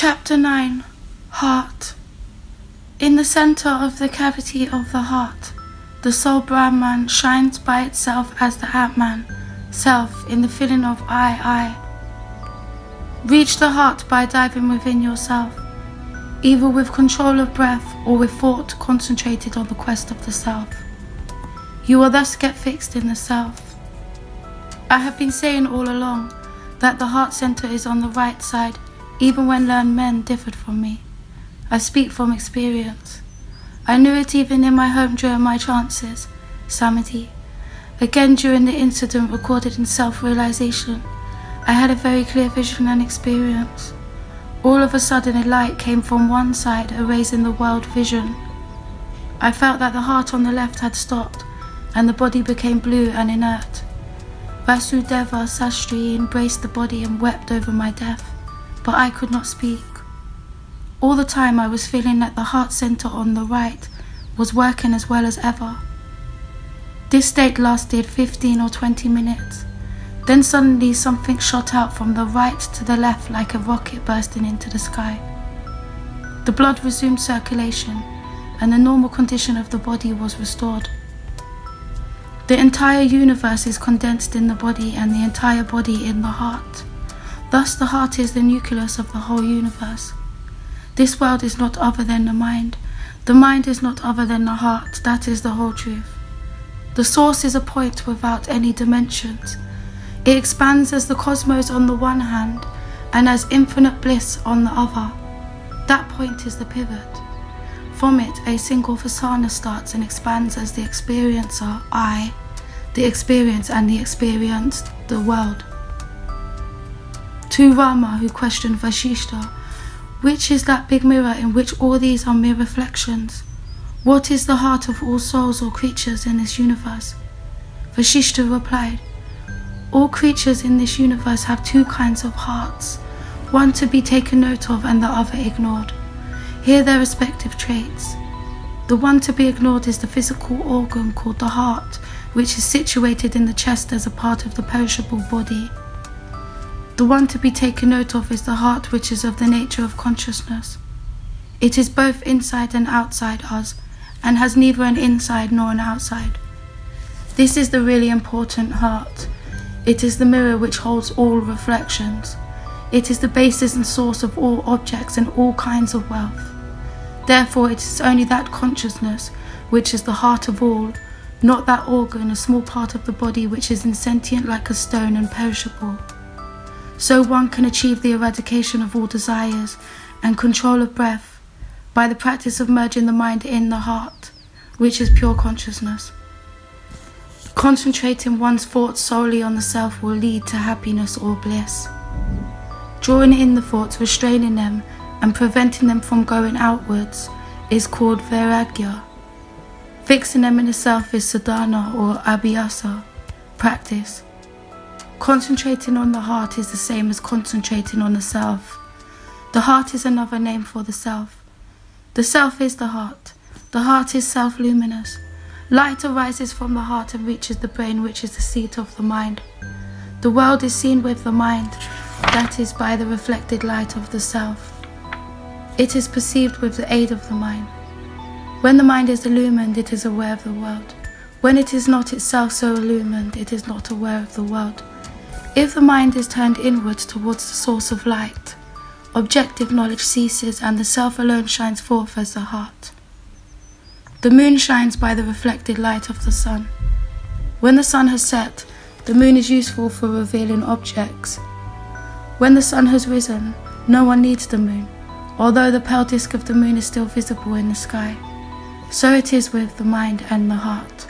Chapter 9. Heart. In the center of the cavity of the heart, the soul Brahman shines by itself as the Atman, self in the feeling of I. Reach the heart by diving within yourself, either with control of breath or with thought concentrated on the quest of the self. You will thus get fixed in the self. I have been saying all along that the heart center is on the right side, even when learned men differed from me. I speak from experience. I knew it even in my home during my trances, samadhi. Again during the incident recorded in self-realization, I had a very clear vision and experience. All of a sudden a light came from one side, erasing the world vision. I felt that the heart on the left had stopped, and the body became blue and inert. Vasudeva Sastri embraced the body and wept over my death, but I could not speak. All the time I was feeling that the heart center on the right was working as well as ever. This state lasted 15 or 20 minutes. Then suddenly something shot out from the right to the left like a rocket bursting into the sky. The blood resumed circulation, and the normal condition of the body was restored. The entire universe is condensed in the body, and the entire body in the heart. Thus the heart is the nucleus of the whole universe. This world is not other than the mind. The mind is not other than the heart. That is the whole truth. The source is a point without any dimensions. It expands as the cosmos on the one hand, and as infinite bliss on the other. That point is the pivot. From it, a single fasana starts and expands as the experiencer, I, the experience and the experienced, the world. To Rama, who questioned Vasishta, which is that big mirror in which all these are mere reflections? What is the heart of all souls or creatures in this universe? Vasishta replied, all creatures in this universe have two kinds of hearts, one to be taken note of and the other ignored. Here their respective traits. The one to be ignored is the physical organ called the heart, which is situated in the chest as a part of the perishable body. The one to be taken note of is the heart, which is of the nature of consciousness. It is both inside and outside us, and has neither an inside nor an outside. This is the really important heart. It is the mirror which holds all reflections. It is the basis and source of all objects and all kinds of wealth. Therefore it is only that consciousness which is the heart of all, not that organ, a small part of the body which is insentient like a stone and perishable. So one can achieve the eradication of all desires and control of breath by the practice of merging the mind in the heart, which is pure consciousness. Concentrating one's thoughts solely on the self will lead to happiness or bliss. Drawing in the thoughts, restraining them, and preventing them from going outwards is called vairagya. Fixing them in the self is sadhana or abhyasa, practice. Concentrating on the heart is the same as concentrating on the self. The heart is another name for the self. The self is the heart. The heart is self-luminous. Light arises from the heart and reaches the brain, which is the seat of the mind. The world is seen with the mind, that is by the reflected light of the self. It is perceived with the aid of the mind. When the mind is illumined, it is aware of the world. When it is not itself so illumined, it is not aware of the world. If the mind is turned inwards towards the source of light, objective knowledge ceases and the self alone shines forth as the heart. The moon shines by the reflected light of the sun. When the sun has set, the moon is useful for revealing objects. When the sun has risen, no one needs the moon, although the pale disk of the moon is still visible in the sky. So it is with the mind and the heart.